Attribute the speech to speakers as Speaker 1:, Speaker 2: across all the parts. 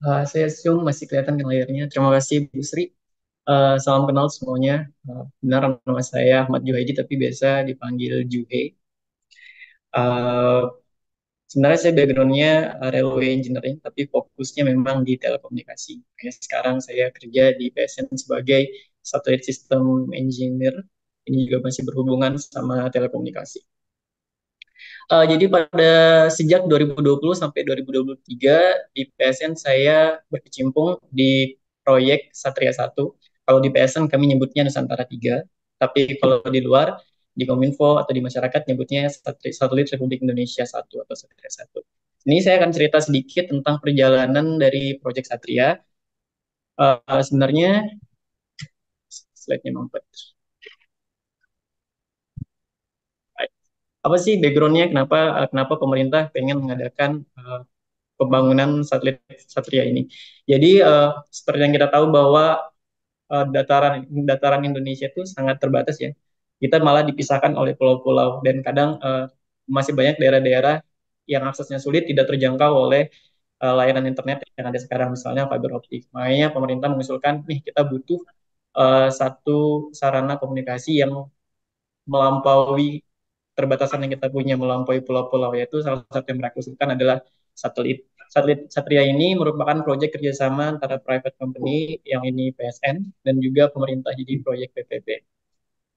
Speaker 1: Saya assume masih kelihatan kan layarnya. Terima kasih Bu Sri. Salam kenal semuanya. Benar nama saya Ahmad Juhaidi tapi biasa dipanggil Juhe. Uh, Sebenarnya saya backgroundnya railway engineering tapi fokusnya memang di telekomunikasi. Sekarang saya kerja di PSN sebagai satellite system engineer. Ini juga masih berhubungan sama telekomunikasi. Jadi pada sejak 2020 sampai 2023 di PSN saya berkecimpung di proyek Satria 1. Kalau di PSN kami nyebutnya Nusantara 3, tapi kalau di luar di Kominfo atau di masyarakat nyebutnya Satelit Republik Indonesia 1 atau Satria 1. Ini saya akan cerita sedikit tentang perjalanan dari proyek Satria. Sebenarnya slide-nya mampet. Apa sih background-nya kenapa pemerintah pengen mengadakan pembangunan satelit Satria ini. Jadi seperti yang kita tahu bahwa dataran dataran Indonesia itu sangat terbatas ya. Kita malah dipisahkan oleh pulau-pulau dan kadang masih banyak daerah-daerah yang aksesnya sulit tidak terjangkau oleh layanan internet yang ada sekarang misalnya fiber optik. Makanya pemerintah mengusulkan nih kita butuh satu sarana komunikasi yang melampaui terbatasan yang kita punya melampaui pulau-pulau, yaitu salah satu yang mereka usulkan adalah satelit. Satelit Satria ini merupakan proyek kerjasama antara private company yang ini PSN dan juga pemerintah, jadi proyek PPP.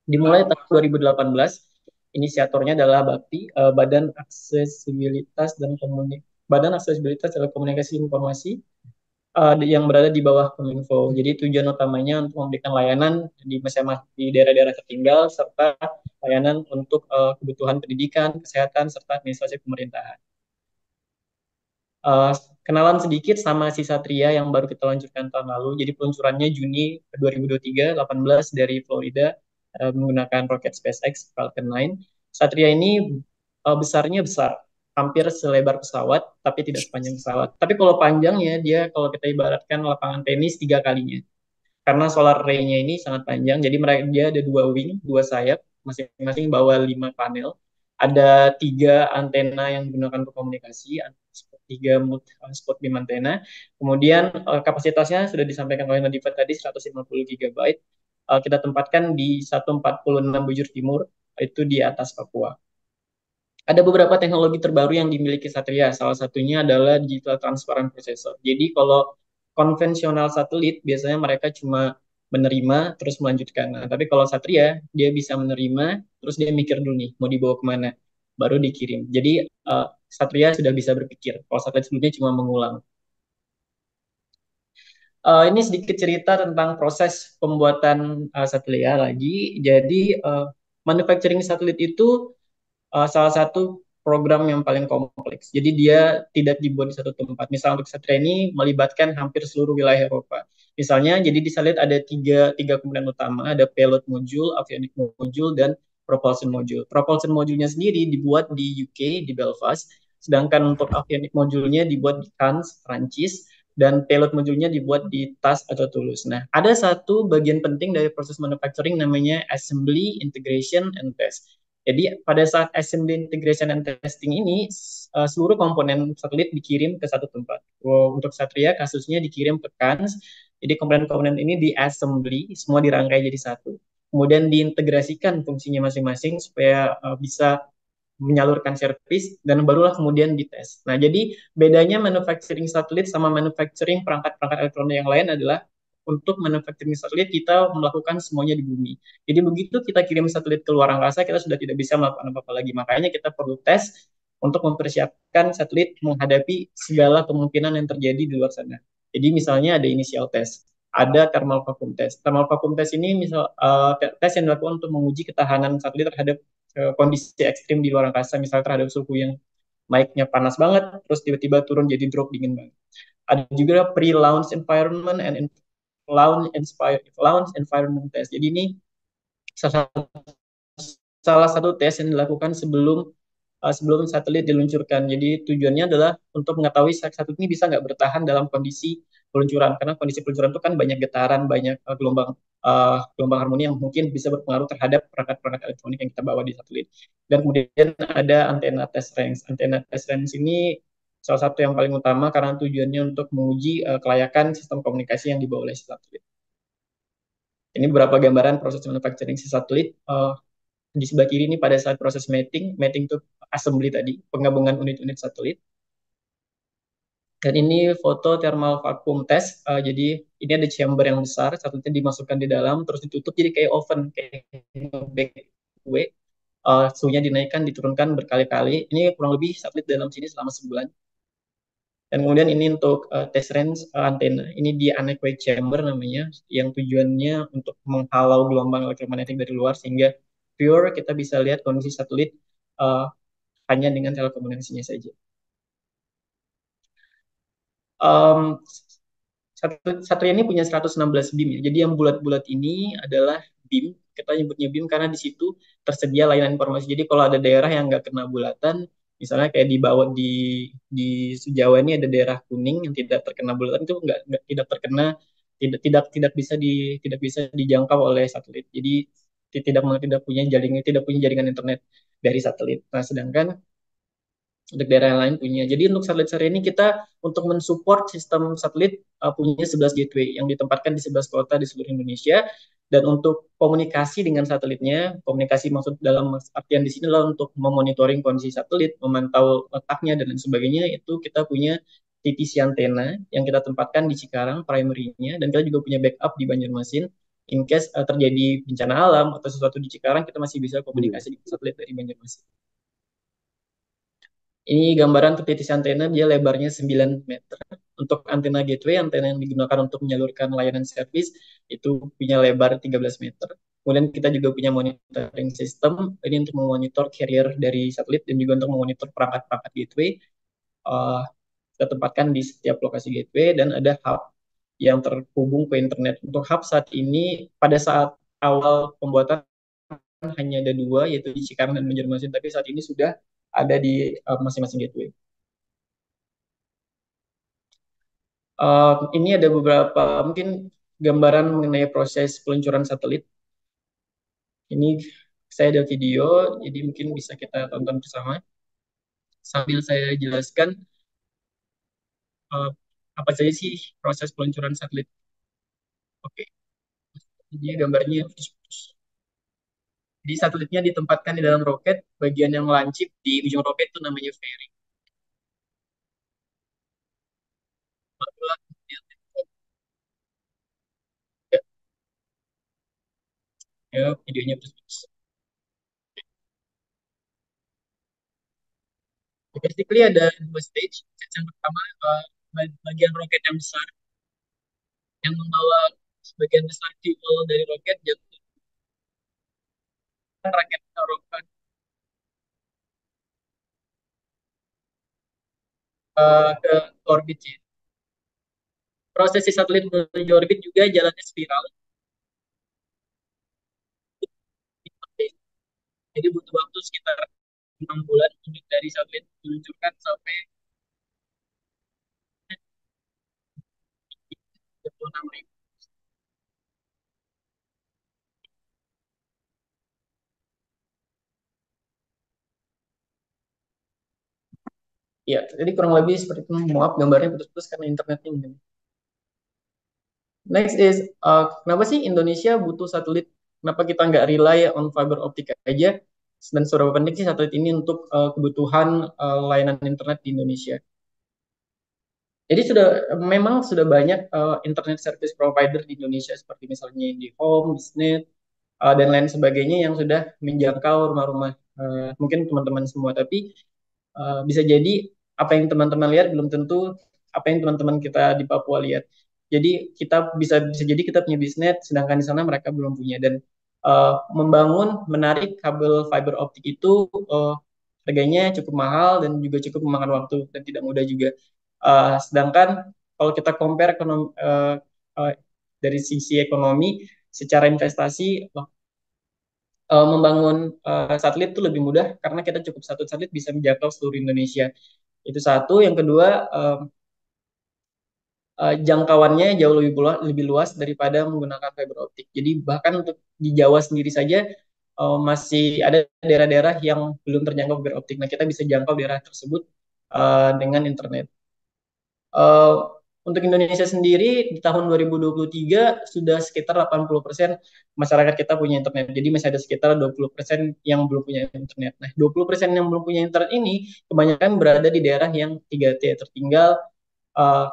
Speaker 1: Dimulai tahun 2018, inisiatornya adalah BAKTI, Badan Aksesibilitas Telekomunikasi Informasi yang berada di bawah Kominfo. Jadi tujuan utamanya untuk memberikan layanan di daerah-daerah tertinggal serta layanan untuk kebutuhan pendidikan, kesehatan serta administrasi pemerintahan. Uh, Kenalan sedikit sama si Satria yang baru kita luncurkan tahun lalu. Jadi peluncurannya Juni 2023, 18 dari Florida menggunakan roket SpaceX Falcon 9. Satria ini besarnya besar, hampir selebar pesawat, tapi tidak sepanjang pesawat. Tapi kalau panjangnya dia kalau kita ibaratkan lapangan tenis 3 kalinya. Karena solar array-nya ini sangat panjang, jadi dia ada 2 wing, 2 sayap, masing-masing bawa 5 panel. Ada 3 antena yang digunakan untuk komunikasi, tiga spot beam antena. Kemudian kapasitasnya sudah disampaikan oleh Nadifa tadi 150 GB. Kita tempatkan di 146 bujur timur, itu di atas Papua. Ada beberapa teknologi terbaru yang dimiliki Satria. Salah satunya adalah digital transparent processor. Jadi kalau konvensional satelit biasanya mereka cuma menerima terus melanjutkan. Nah, tapi kalau Satria dia bisa menerima terus dia mikir dulu nih mau dibawa kemana, baru dikirim. Jadi Satria sudah bisa berpikir. Kalau satelit sebelumnya cuma mengulang. Ini sedikit cerita tentang proses pembuatan Satria lagi. Jadi manufacturing satelit itu salah satu program yang paling kompleks. Jadi dia tidak dibuat di satu tempat. Misalnya untuk Satria ini melibatkan hampir seluruh wilayah Eropa. Misalnya, jadi di satelit ada tiga komponen utama, ada payload module, avionics module, dan propulsion module. Propulsion modulnya sendiri dibuat di UK, di Belfast, sedangkan untuk avionics modulnya dibuat di Cannes, Prancis, dan payload modulnya dibuat di TAS atau Toulouse. Nah, ada satu bagian penting dari proses manufacturing namanya assembly, integration, and test. Jadi pada saat assembly, integration, and testing ini, seluruh komponen satelit dikirim ke satu tempat. Untuk Satria, kasusnya dikirim ke Cannes. Jadi komponen-komponen ini di-assembly, semua dirangkai jadi satu. Kemudian diintegrasikan fungsinya masing-masing supaya bisa menyalurkan servis, dan barulah kemudian dites. Nah, jadi bedanya manufacturing satelit sama manufacturing perangkat-perangkat elektronik yang lain adalah untuk manufacturing satelit kita melakukan semuanya di bumi. Jadi begitu kita kirim satelit ke luar angkasa, kita sudah tidak bisa melakukan apa-apa lagi. Makanya kita perlu tes untuk mempersiapkan satelit menghadapi segala kemungkinan yang terjadi di luar sana. Jadi misalnya ada initial test, ada thermal vacuum test. Thermal vacuum test ini tes yang dilakukan untuk menguji ketahanan satelit terhadap kondisi ekstrim di luar angkasa, misalnya terhadap suhu yang naiknya panas banget, terus tiba-tiba turun jadi drop dingin banget. Ada juga pre-launch environment and launch environment test. Jadi ini salah satu tes yang dilakukan sebelum satelit diluncurkan. Jadi tujuannya adalah untuk mengetahui satelit ini bisa nggak bertahan dalam kondisi peluncuran. Karena kondisi peluncuran itu kan banyak getaran, banyak gelombang harmoni yang mungkin bisa berpengaruh terhadap perangkat-perangkat elektronik yang kita bawa di satelit. Dan kemudian ada antena test range. Antena test range ini salah satu yang paling utama karena tujuannya untuk menguji kelayakan sistem komunikasi yang dibawa oleh si satelit. Ini beberapa gambaran proses manufacturing si satelit. Di sebelah kiri ini pada saat proses mating itu assembly tadi, penggabungan unit-unit satelit. Dan ini foto thermal vacuum test. Jadi ini ada chamber yang besar, satelitnya dimasukkan di dalam, terus ditutup jadi kayak oven, kayak bake kue. Suhunya dinaikkan, diturunkan berkali-kali. Ini kurang lebih satelit dalam sini selama sebulan. Dan kemudian ini untuk test range antena. Ini di anechoic chamber namanya, yang tujuannya untuk menghalau gelombang elektromagnetik dari luar sehingga pure kita bisa lihat kondisi satelit uh, hanya dengan telekomunikasinya saja. Um, Satria ini punya 116 beam ya. Jadi yang bulat-bulat ini adalah beam. Kita nyebutnya beam karena di situ tersedia layanan informasi. Jadi kalau ada daerah yang nggak kena bulatan, misalnya kayak di bawah di Jawa ini ada daerah kuning yang tidak terkena bulatan itu nggak tidak terkena tidak bisa tidak bisa dijangkau oleh satelit. Jadi tidak punya jaringan internet dari satelit. Nah, sedangkan untuk daerah yang lain punya. Jadi untuk satelit seri ini kita untuk mensupport sistem satelit punya 11 gateway yang ditempatkan di 11 kota di seluruh Indonesia. Dan untuk komunikasi dengan satelitnya, komunikasi maksud dalam artian di sini adalah untuk memonitoring kondisi satelit, memantau letaknya dan lain sebagainya, itu kita punya TTC antena yang kita tempatkan di Cikarang primary-nya, dan kita juga punya backup di Banjarmasin. In case terjadi bencana alam atau sesuatu di Cikarang, kita masih bisa komunikasi dengan satelit dari Banjarmasin. Ini gambaran untuk titis antena, dia lebarnya 9 meter. Untuk antena gateway, antena yang digunakan untuk menyalurkan layanan service, itu punya lebar 13 meter. Kemudian kita juga punya monitoring system, ini untuk memonitor carrier dari satelit dan juga untuk memonitor perangkat-perangkat gateway. Uh, kita tempatkan di setiap lokasi gateway dan ada hub yang terhubung ke internet. Untuk hub saat ini, pada saat awal pembuatan hanya ada dua, yaitu di Cikarang dan Banjarmasin, tapi saat ini sudah ada di masing-masing gateway. Ini ada beberapa mungkin gambaran mengenai proses peluncuran satelit. Ini saya ada video, jadi mungkin bisa kita tonton bersama. Sambil saya jelaskan uh, apa saja sih proses peluncuran satelit. Oke, ini gambarnya. Jadi satelitnya ditempatkan di dalam roket, bagian yang lancip di ujung roket itu namanya fairing. Ya, videonya terus. Basically ada dua stage. Yang pertama, bagian roket yang besar yang membawa sebagian besar fuel dari roket jatuh ke raket roket ke orbit ya. Proses si satelit menuju orbit juga jalannya spiral. Jadi butuh waktu sekitar 6 bulan untuk dari satelit diluncurkan sampai 26.000. Ya, jadi kurang lebih seperti itu. Maaf gambarnya putus-putus karena internetnya mungkin. Next is, kenapa sih Indonesia butuh satelit? Kenapa kita nggak rely on fiber optic aja? Dan seberapa penting sih satelit ini untuk kebutuhan layanan internet di Indonesia? Jadi memang sudah banyak internet service provider di Indonesia seperti misalnya IndiHome, Bisnet, dan lain sebagainya yang sudah menjangkau rumah-rumah mungkin teman-teman semua. Tapi bisa jadi apa yang teman-teman lihat belum tentu apa yang teman-teman kita di Papua lihat. Jadi kita bisa jadi kita punya bisnet, sedangkan di sana mereka belum punya. Dan menarik kabel fiber optik itu harganya cukup mahal dan juga cukup memakan waktu dan tidak mudah juga. Sedangkan kalau kita compare uh, dari sisi ekonomi, secara investasi membangun satelit itu lebih mudah karena kita cukup satu satelit bisa menjangkau seluruh Indonesia. Itu satu. Yang kedua, jangkauannya jauh lebih luas daripada menggunakan fiber optik. Jadi bahkan untuk di Jawa sendiri saja masih ada daerah-daerah yang belum terjangkau fiber optik. Nah, kita bisa jangkau daerah tersebut dengan internet. Uh, untuk Indonesia sendiri di tahun 2023 sudah sekitar 80% masyarakat kita punya internet. Jadi masih ada sekitar 20% yang belum punya internet. Nah, 20% yang belum punya internet ini kebanyakan berada di daerah yang 3T tertinggal, uh,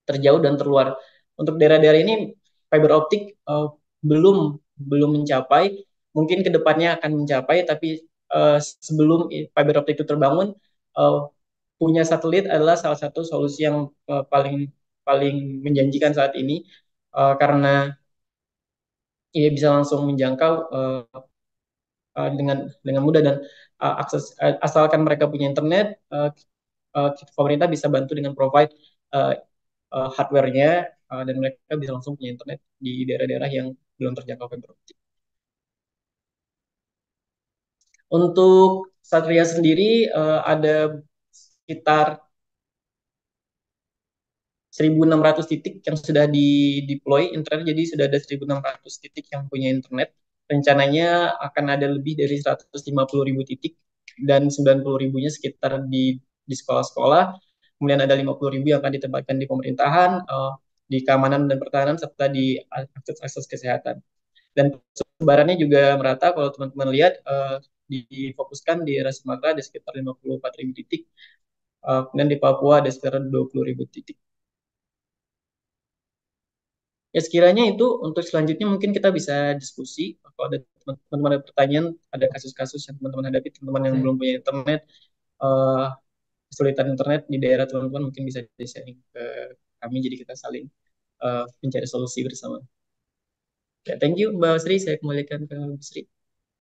Speaker 1: terjauh dan terluar. Untuk daerah-daerah ini fiber optik belum belum mencapai, mungkin kedepannya akan mencapai, tapi sebelum fiber optik itu terbangun, uh, punya satelit adalah salah satu solusi yang paling paling menjanjikan saat ini, karena ia bisa langsung menjangkau dengan mudah dan akses asalkan mereka punya internet, pemerintah bisa bantu dengan provide uh, hardware-nya, dan mereka bisa langsung punya internet di daerah-daerah yang belum terjangkau fiber optik. Untuk Satria sendiri ada sekitar 1.600 titik yang sudah di deploy internet, jadi sudah ada 1.600 titik yang punya internet. Rencananya akan ada lebih dari 150.000 titik dan 90.000-nya sekitar di sekolah-sekolah. Kemudian ada 50.000 yang akan ditempatkan di pemerintahan, di keamanan dan pertahanan, serta di akses-akses kesehatan. Dan sebarannya juga merata, kalau teman-teman lihat, difokuskan di daerah Sumatera ada sekitar 54.000 titik, dan di Papua ada sekitar 20.000 titik. Ya sekiranya itu untuk selanjutnya mungkin kita bisa diskusi. Kalau ada teman-teman ada pertanyaan, ada kasus-kasus yang teman-teman hadapi, teman-teman yang belum punya internet, uh, kesulitan internet di daerah teman-teman mungkin bisa di-sharing ke kami, jadi kita saling mencari solusi bersama. Ya, thank you Mbak Sri, saya kembalikan ke Mbak Sri.